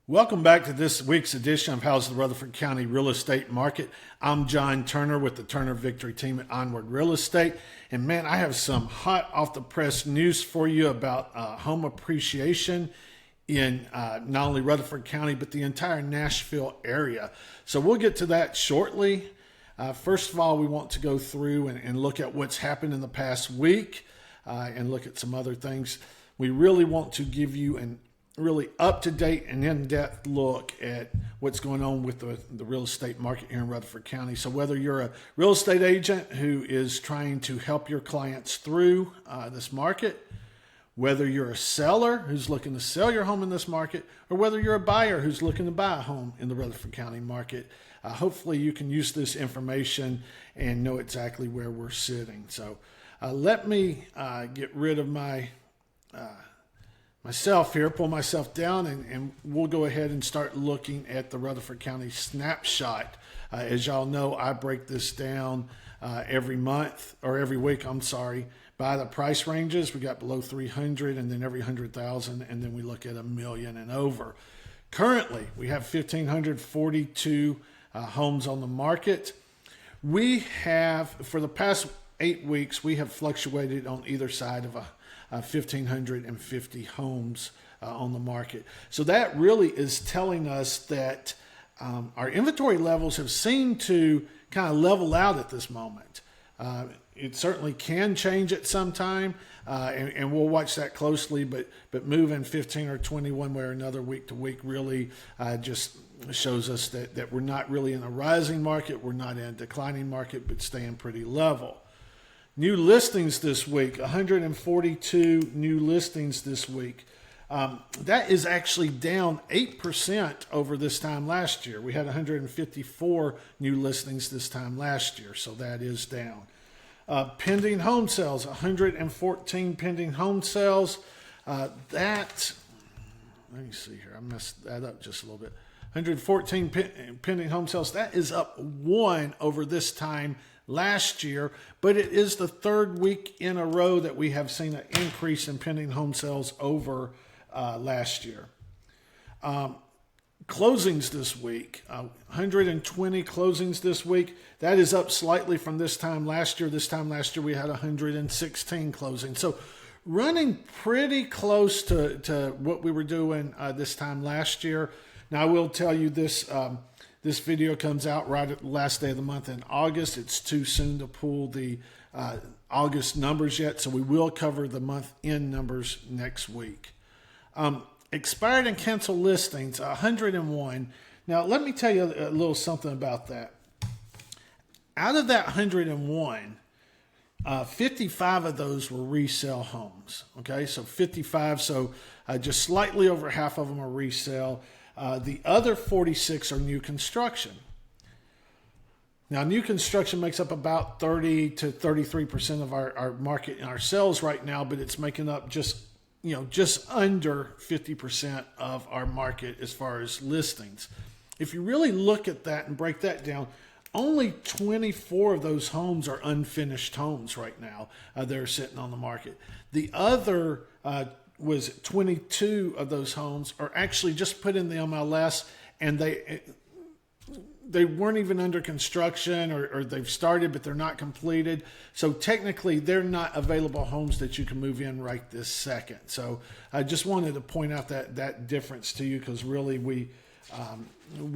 Welcome back to this week's edition of How's the Rutherford County Real Estate Market. I'm John Turner with the Turner Victory team at Onward Real Estate. And man, I have some hot off the press news for you about home appreciation in not only Rutherford County, but the entire Nashville area. So we'll get to that shortly. First of all, we want to go through and look at what's happened in the past week and look at some other things. We really want to give you an really up-to-date and in-depth look at what's going on with the real estate market here in Rutherford County. So whether you're a real estate agent who is trying to help your clients through this market, whether you're a seller who's looking to sell your home in this market, or whether you're a buyer who's looking to buy a home in the Rutherford County market, hopefully you can use this information and know exactly where we're sitting. So let me get rid of myself here, pull myself down, and we'll go ahead and start looking at the Rutherford County snapshot. As y'all know, I break this down every month, or every week, by the price ranges. We got below 300 and then every 100,000, and then we look at $1 million and over. Currently, we have 1,542 homes on the market. We have, for the past 8 weeks, we have fluctuated on either side of 1,550 homes on the market. So that really is telling us that our inventory levels have seemed to kind of level out at this moment. It certainly can change at some time, and we'll watch that closely, but moving 15 or 20 one way or another week to week really just shows us that we're not really in a rising market, we're not in a declining market, but staying pretty level. New listings this week, 142 new listings this week. That is actually down 8% over this time last year. We had 154 new listings this time last year, so that is down. Pending home sales, 114 pending home sales. Let me see here, I messed that up just a little bit. 114 pending home sales, that is up 1 over this time last year, but it is the third week in a row that we have seen an increase in pending home sales over last year. Closings this week, 120 closings this week. That is up slightly from this time last year. This time last year we had 116 closings. So running pretty close to what we were doing this time last year. Now I will tell you this, this video comes out right at the last day of the month in August. It's too soon to pull the August numbers yet, so we will cover the month-end numbers next week. Expired and canceled listings, 101. Now, let me tell you a little something about that. Out of that 101, 55 of those were resale homes. Okay, so 55, so just slightly over half of them are resale. The other 46 are new construction. Now, new construction makes up about 30 to 33% of our market and our sales right now, but it's making up just under 50% of our market as far as listings. If you really look at that and break that down, only 24 of those homes are unfinished homes right now. They're sitting on the market. The other was 22 of those homes are actually just put in the MLS, and they weren't even under construction, or they've started but they're not completed. So technically they're not available homes that you can move in right this second. So I just wanted to point out that difference to you, because really we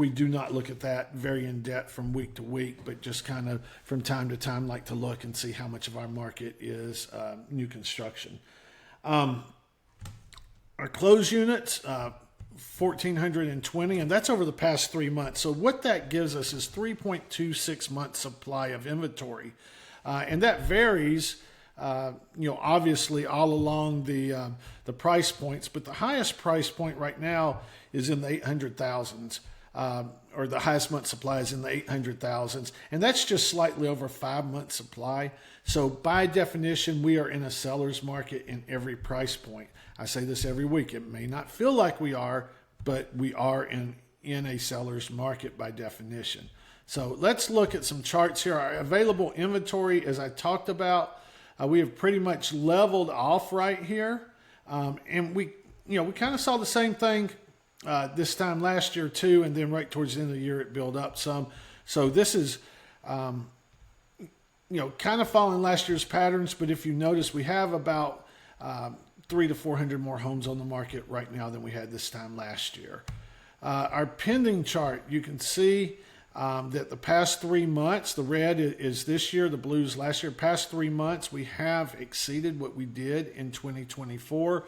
do not look at that very in depth from week to week, but just kind of from time to time like to look and see how much of our market is new construction. Our closed units, 1,420, and that's over the past 3 months. So what that gives us is 3.26 months supply of inventory. And that varies, obviously all along the price points, but the highest price point right now is in the 800,000s, or the highest month supply is in the 800,000s, and that's just slightly over 5 months supply. So by definition, we are in a seller's market in every price point. I say this every week. It may not feel like we are, but we are in a seller's market by definition. So let's look at some charts here. Our available inventory, as I talked about, we have pretty much leveled off right here. And we kind of saw the same thing this time last year too, and then right towards the end of the year it built up some. So this is, kind of following last year's patterns. But if you notice, we have about 300 to 400 more homes on the market right now than we had this time last year. Our pending chart, you can see that the past 3 months, the red is this year, the blue is last year. Past 3 months, we have exceeded what we did in 2024.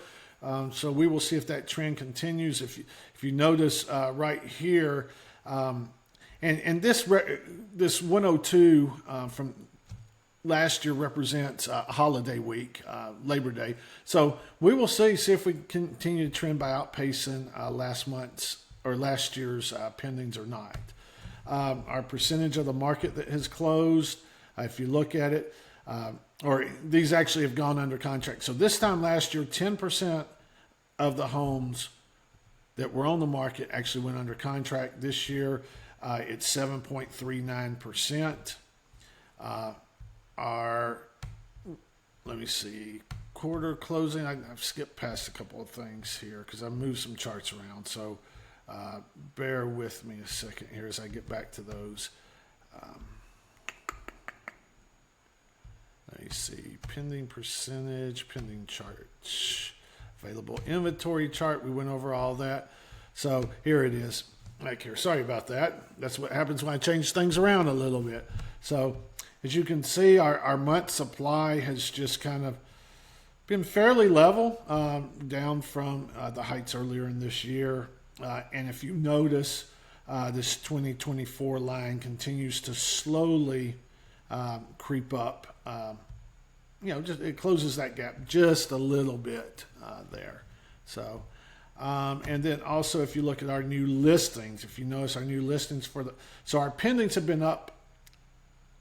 So we will see if that trend continues. If you notice right here, and this 102 from last year represents a holiday week, Labor Day. So we will see if we continue to trend by outpacing last year's pendings or not. Our percentage of the market that has closed, if you look at it, or these actually have gone under contract. So this time last year, 10% of the homes that were on the market actually went under contract. This year, it's 7.39%. Let me see, quarter closing, I've skipped past a couple of things here because I moved some charts around. So bear with me a second here as I get back to those. Let me see, pending percentage, pending chart, available inventory chart. We went over all that. So here it is, like here. Sorry about that. That's what happens when I change things around a little bit. So as you can see, our month supply has just kind of been fairly level, down from the heights earlier in this year. And if you notice, this 2024 line continues to slowly creep up. It closes that gap just a little bit there. So, and then also if you look at our new listings, if you notice our new listings so our pendings have been up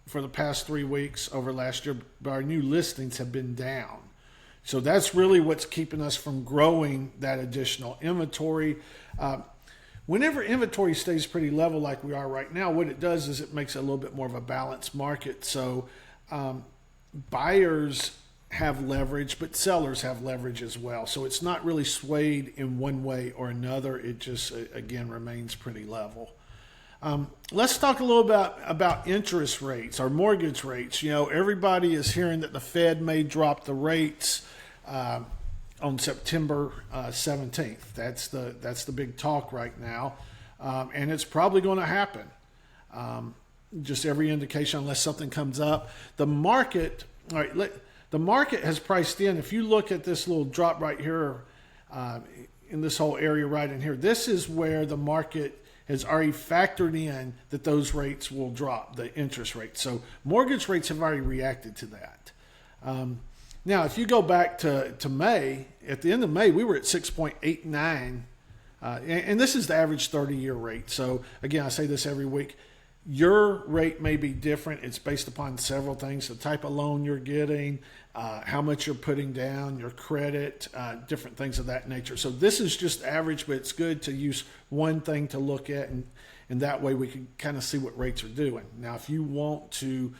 for the past 3 weeks over last year, but our new listings have been down. So that's really what's keeping us from growing that additional inventory. Whenever inventory stays pretty level like we are right now, what it does is it makes it a little bit more of a balanced market. So buyers have leverage, but sellers have leverage as well. So it's not really swayed in one way or another. It just, again, remains pretty level. Let's talk a little bit about interest rates, or mortgage rates. Everybody is hearing that the Fed may drop the rates on September 17th. That's the big talk right now, and it's probably going to happen. Just every indication, unless something comes up. The market, all right. The market has priced in. If you look at this little drop right here, in this whole area right in here, this is where the market has already factored in that those rates will drop, the interest rates. So mortgage rates have already reacted to that. Now, if you go back to May, at the end of May, we were at 6.89, and this is the average 30-year rate. So again, I say this every week. Your rate may be different. It's based upon several things: the type of loan you're getting, how much you're putting down, your credit, different things of that nature. So this is just average, but it's good to use one thing to look at, and that way we can kind of see what rates are doing. Now, if you want to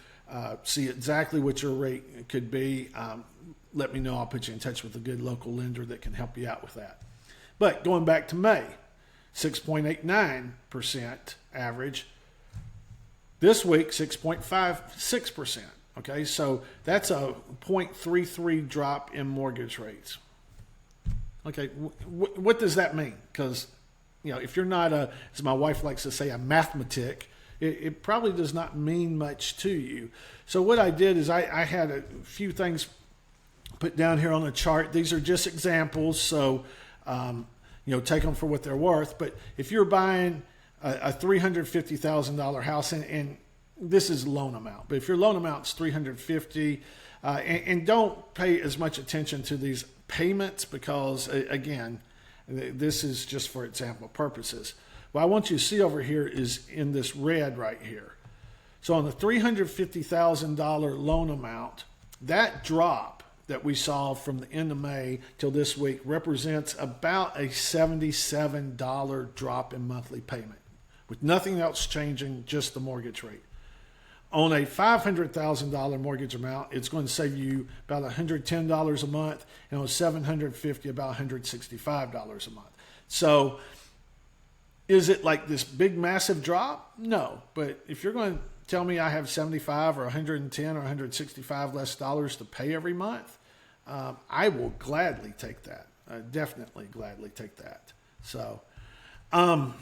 see exactly what your rate could be, let me know. I'll put you in touch with a good local lender that can help you out with that. But going back to May, 6.89% average. This week, 6.56%. Okay, so that's a 0.33 drop in mortgage rates. Okay, what does that mean? Because, if you're not as my wife likes to say, a mathematic, it probably does not mean much to you. So what I did is I had a few things put down here on the chart. These are just examples, so take them for what they're worth. But if you're buying a $350,000 house, and this is loan amount, but if your loan amount is $350,000, and don't pay as much attention to these payments, because again, this is just for example purposes. What I want you to see over here is in this red right here. So on the $350,000 loan amount, that drop that we saw from the end of May till this week represents about a $77 drop in monthly payment, with nothing else changing, just the mortgage rate. On a $500,000 mortgage amount, it's going to save you about $110 a month, and on $750,000, about $165 a month. So Is it like this big, massive drop? No. But if you're going to tell me I have 75 or 110 or 165 less dollars to pay every month, I will gladly take that. Definitely gladly take that. So, all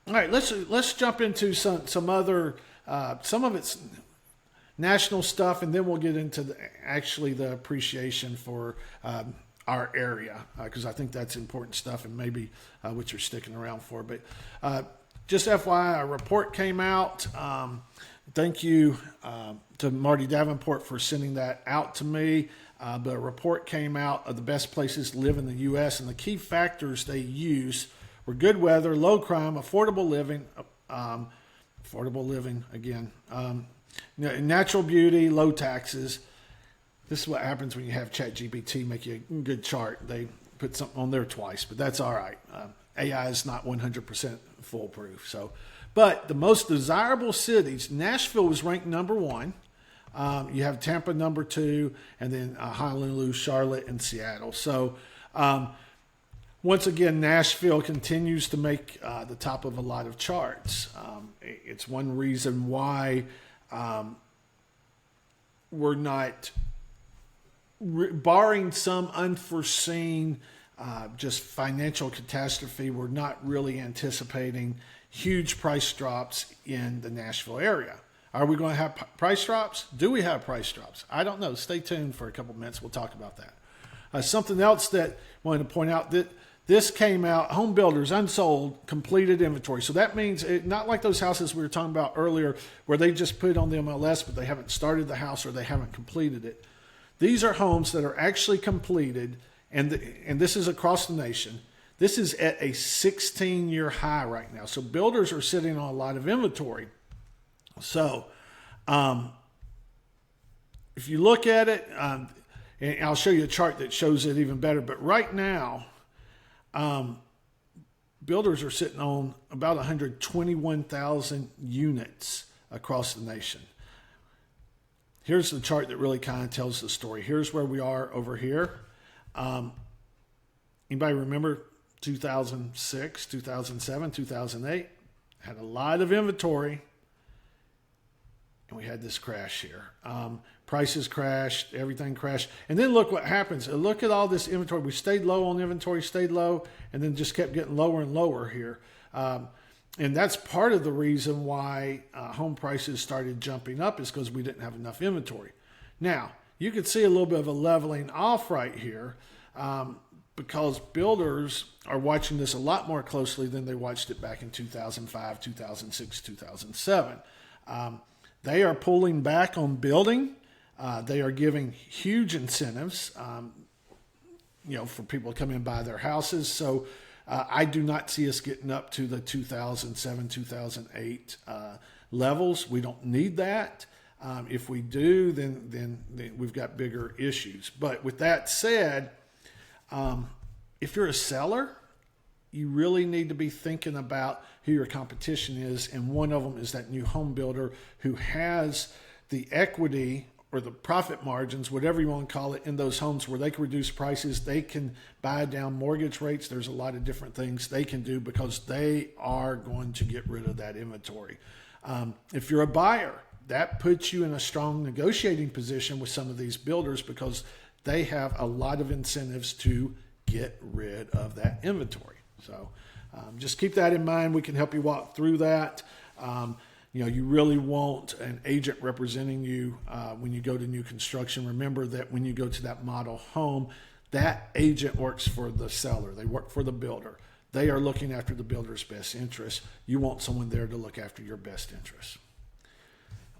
right, let's jump into some other, some of it's national stuff, and then we'll get into the appreciation for our area, because I think that's important stuff, and maybe what you're sticking around for. But just FYI, a report came out. Thank you to Marty Davenport for sending that out to me. But a report came out of the best places to live in the U.S., and the key factors they use were good weather, low crime, affordable living again, natural beauty, low taxes. This is what happens when you have ChatGPT make you a good chart. They put something on there twice, but that's all right. AI is not 100% foolproof. So, but the most desirable cities, Nashville was ranked number 1. You have Tampa number 2, and then Honolulu, Charlotte, and Seattle. So, once again, Nashville continues to make the top of a lot of charts. It's one reason why we're not, barring some unforeseen just financial catastrophe, we're not really anticipating huge price drops in the Nashville area. Are we going to have price drops? Do we have price drops? I don't know. Stay tuned for a couple minutes. We'll talk about that. Something else that I wanted to point out, that this came out, home builders, unsold, completed inventory. So that means not like those houses we were talking about earlier where they just put it on the MLS, but they haven't started the house or they haven't completed it. These are homes that are actually completed, and this is across the nation. This is at a 16-year high right now. So builders are sitting on a lot of inventory. So if you look at it, and I'll show you a chart that shows it even better, but right now, builders are sitting on about 121,000 units across the nation. Here's the chart that really kind of tells the story. Here's where we are over here. Anybody remember 2006, 2007, 2008? Had a lot of inventory, and we had this crash here. Prices crashed, everything crashed. And then look what happens. Look at all this inventory. We stayed low on inventory, stayed low, and then just kept getting lower and lower here. And that's part of the reason why home prices started jumping up, is because we didn't have enough inventory. Now, you can see a little bit of a leveling off right here, because builders are watching this a lot more closely than they watched it back in 2005, 2006, 2007. They are pulling back on building. They are giving huge incentives, for people to come in and buy their houses. So I do not see us getting up to the 2007, 2008 levels. We don't need that. If we do, then we've got bigger issues. But with that said, if you're a seller, you really need to be thinking about who your competition is. And one of them is that new home builder who has the equity or the profit margins, whatever you want to call it, in those homes where they can reduce prices. They can buy down mortgage rates. There's a lot of different things they can do because they are going to get rid of that inventory. If you're a buyer, that puts you in a strong negotiating position with some of these builders because they have a lot of incentives to get rid of that inventory. So just keep that in mind. We can help you walk through that. You really want an agent representing you when you go to new construction. Remember that when you go to that model home, that agent works for the seller. They work for the builder. They are looking after the builder's best interest. You want someone there to look after your best interest.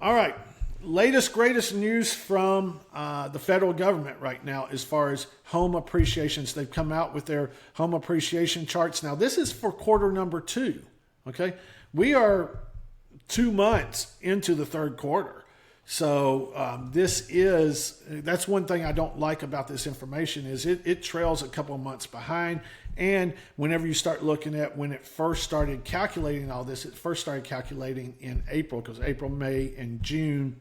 All right. Latest, greatest news from the federal government right now as far as home appreciations. They've come out with their home appreciation charts. Now, this is for quarter number 2, okay? We are 2 months into the third quarter. So that's one thing I don't like about this information is it trails a couple of months behind. And whenever you start looking at when it first started calculating all this, it first started calculating in April, because April, May, and June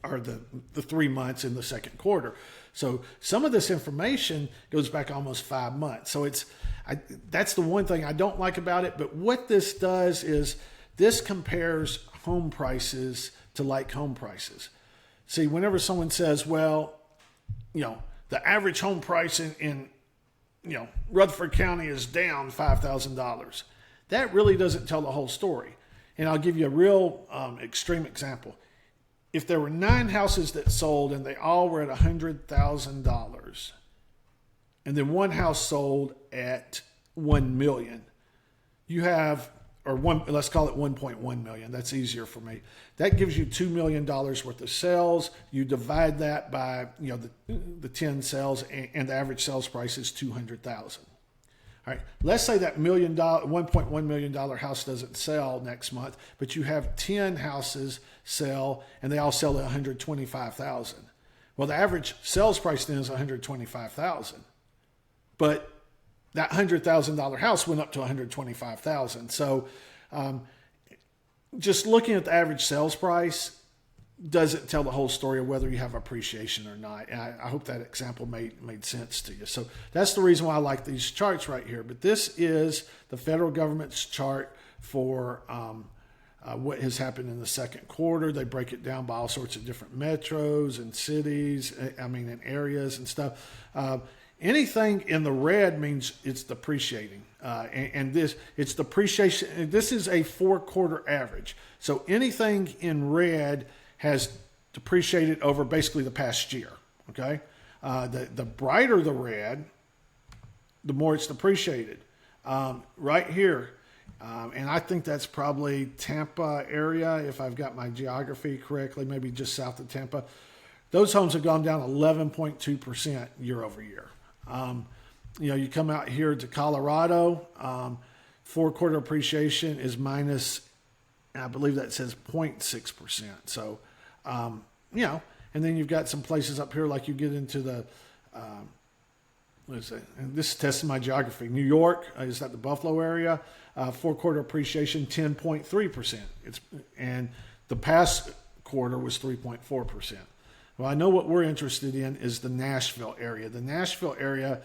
or the 3 months in the second quarter. So some of this information goes back almost 5 months. So that's the one thing I don't like about it. But what this does is this compares home prices to like home prices. See, whenever someone says, well, the average home price in Rutherford County is down $5,000, that really doesn't tell the whole story. And I'll give you a real extreme example. If there were 9 houses that sold and they all were at $100,000, and then one house sold at $1 million, you have, let's call it $1.1 million. That's easier for me. That gives you $2 million worth of sales. You divide that by the 10 sales, and the average sales price is $200,000. All right, let's say that $1.1 million house doesn't sell next month, but you have 10 houses sell, and they all sell at $125,000. Well, the average sales price then is $125,000, but that $100,000 house went up to $125,000. So, just looking at the average sales price doesn't tell the whole story of whether you have appreciation or not. And I hope that example made sense to you. So that's the reason why I like these charts right here. But this is the federal government's chart for what has happened in the second quarter. They break it down by all sorts of different metros and cities, and areas and stuff. Anything in the red means it's depreciating. And it's depreciation. This is a 4-quarter average. So anything in red has depreciated over basically the past year. Okay, the brighter the red, the more it's depreciated. Right here, and I think that's probably Tampa area, if I've got my geography correctly, maybe just south of Tampa. Those homes have gone down 11.2% year over year. You come out here to Colorado, 4-quarter appreciation is minus, I believe that says 0.6%. So, and then you've got some places up here, like you get into the, what is it? And this is testing my geography. New York, is that the Buffalo area? 4-quarter appreciation, 10.3%. And the past quarter was 3.4%. Well, I know what we're interested in is the Nashville area. The Nashville area,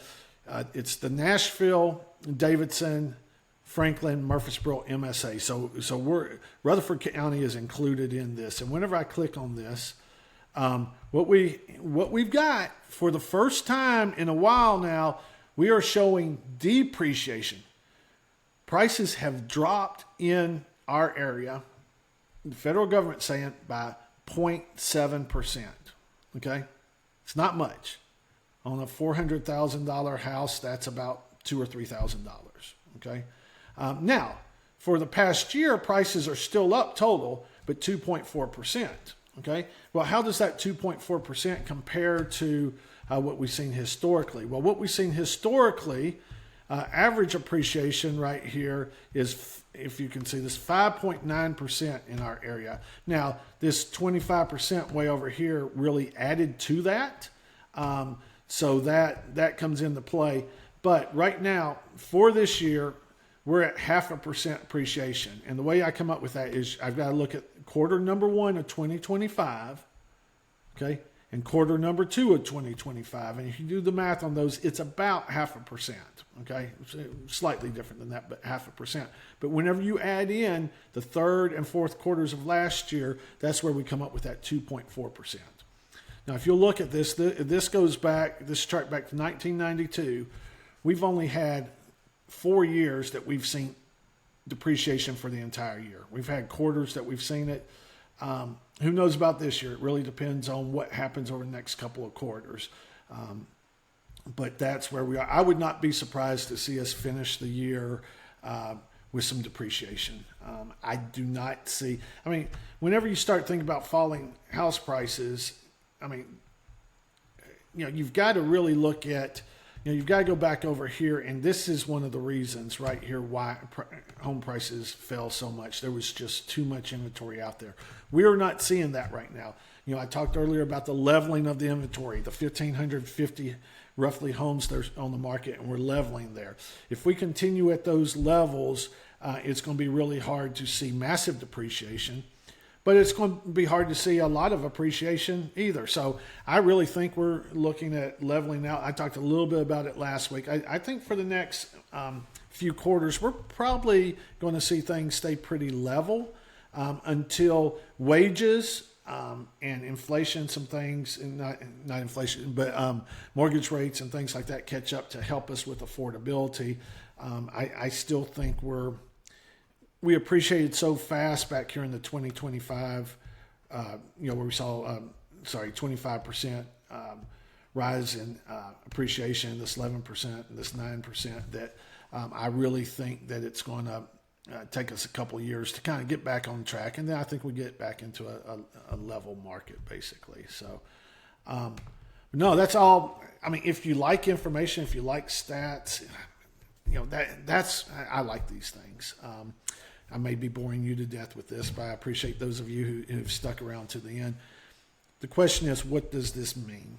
it's the Nashville, Davidson, Franklin, Murfreesboro MSA. So Rutherford County is included in this. And whenever I click on this, what we've got for the first time in a while now, we are showing depreciation. Prices have dropped in our area. The federal government saying by 0.7%. Okay, it's not much. On a $400,000 house, that's about $2,000 or $3,000. Okay, now for the past year, prices are still up total, but 2.4%. Okay, well, how does that 2.4% compare to what we've seen historically? Well, what we've seen historically, average appreciation right here is, if you can see this, 5.9% in our area. Now, this 25% way over here really added to that. So that comes into play. But right now, for this year, we're at 0.5% appreciation. And the way I come up with that is I've got to look at quarter number 1 of 2025, okay, and quarter number 2 of 2025. And if you do the math on those, it's about 0.5%, okay? Slightly different than that, but 0.5%. But whenever you add in the third and fourth quarters of last year, that's where we come up with that 2.4%. Now, if you'll look at this, this chart back to 1992. We've only had 4 years that we've seen depreciation for the entire year. We've had quarters that we've seen it. Who knows about this year? It really depends on what happens over the next couple of quarters. But that's where we are. I would not be surprised to see us finish the year with some depreciation. I do not see, whenever you start thinking about falling house prices, you've got to really look at, you've got to go back over here, and this is one of the reasons right here why home prices fell so much. There was just too much inventory out there. We are not seeing that right now. I talked earlier about the leveling of the inventory, the 1,550 roughly homes that are on the market, and we're leveling there. If we continue at those levels, it's going to be really hard to see massive depreciation. but it's going to be hard to see a lot of appreciation either. So I really think we're looking at leveling out. I talked a little bit about it last week. I think for the next few quarters, we're probably going to see things stay pretty level until wages and inflation, some things, and not inflation, but mortgage rates and things like that catch up to help us with affordability. I still think we appreciated so fast back here in the 2025, where we saw, 25% rise in appreciation, this 11%, and this 9%, that I really think that it's going to take us a couple of years to kind of get back on track. And then I think we get back into a level market, basically. So, no, that's all. I mean, if you like information, if you like stats, I like these things. I may be boring you to death with this, but I appreciate those of you who've stuck around to the end. The question is, what does this mean?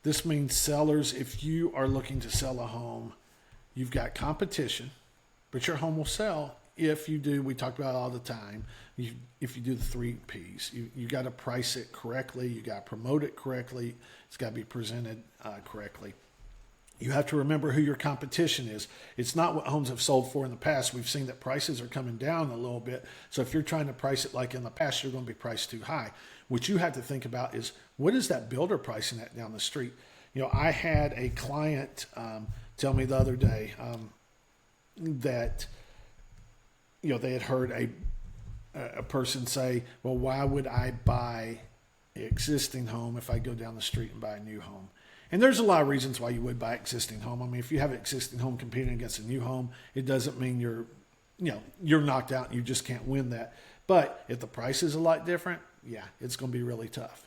This means sellers, if you are looking to sell a home, you've got competition, but your home will sell if you do, we talk about it all the time, if you do the 3 Ps. You got to price it correctly, you got to promote it correctly, it's got to be presented correctly. You have to remember who your competition is. It's not what homes have sold for in the past. We've seen that prices are coming down a little bit. So if you're trying to price it like in the past, you're going to be priced too high. What you have to think about is, what is that builder pricing at down the street? I had a client tell me the other day that they had heard a person say, well, why would I buy an existing home if I go down the street and buy a new home? And there's a lot of reasons why you would buy an existing home. I mean, if you have an existing home competing against a new home, it doesn't mean you're knocked out and you just can't win that. But if the price is a lot different, yeah, it's going to be really tough.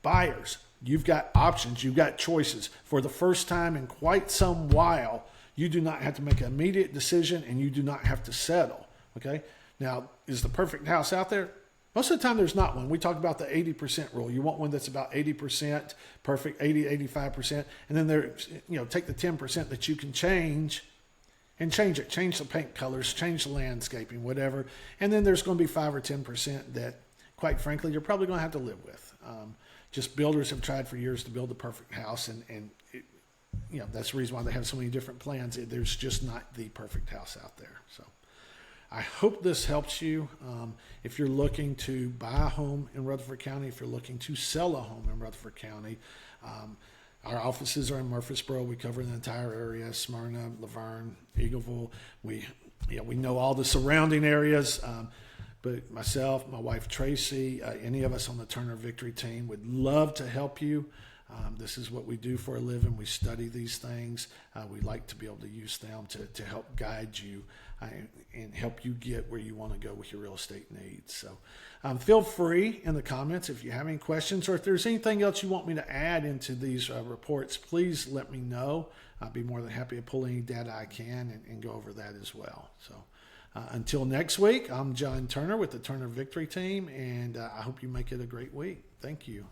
Buyers, you've got options, you've got choices. For the first time in quite some while, you do not have to make an immediate decision and you do not have to settle. Okay? Now, is the perfect house out there? Most of the time there's not one. We talk about the 80% rule. You want one that's about 80%, perfect, 80, 85%. And then take the 10% that you can change and change it. Change the paint colors, change the landscaping, whatever. And then there's going to be 5 or 10% that, quite frankly, you're probably going to have to live with. Just builders have tried for years to build the perfect house, and that's the reason why they have so many different plans. There's just not the perfect house out there. So I hope this helps you. If you're looking to buy a home in Rutherford County, if you're looking to sell a home in Rutherford County, our offices are in Murfreesboro. We cover the entire area: Smyrna, Vergne, Eagleville. We know all the surrounding areas. But myself, my wife Tracy, any of us on the Turner Victory team would love to help you. This is what we do for a living. We study these things. We like to be able to use them to help guide you and help you get where you want to go with your real estate needs. So feel free in the comments if you have any questions, or if there's anything else you want me to add into these reports, please let me know. I'll be more than happy to pull any data I can and go over that as well. So until next week, I'm John Turner with the Turner Victory team, and I hope you make it a great week. Thank you.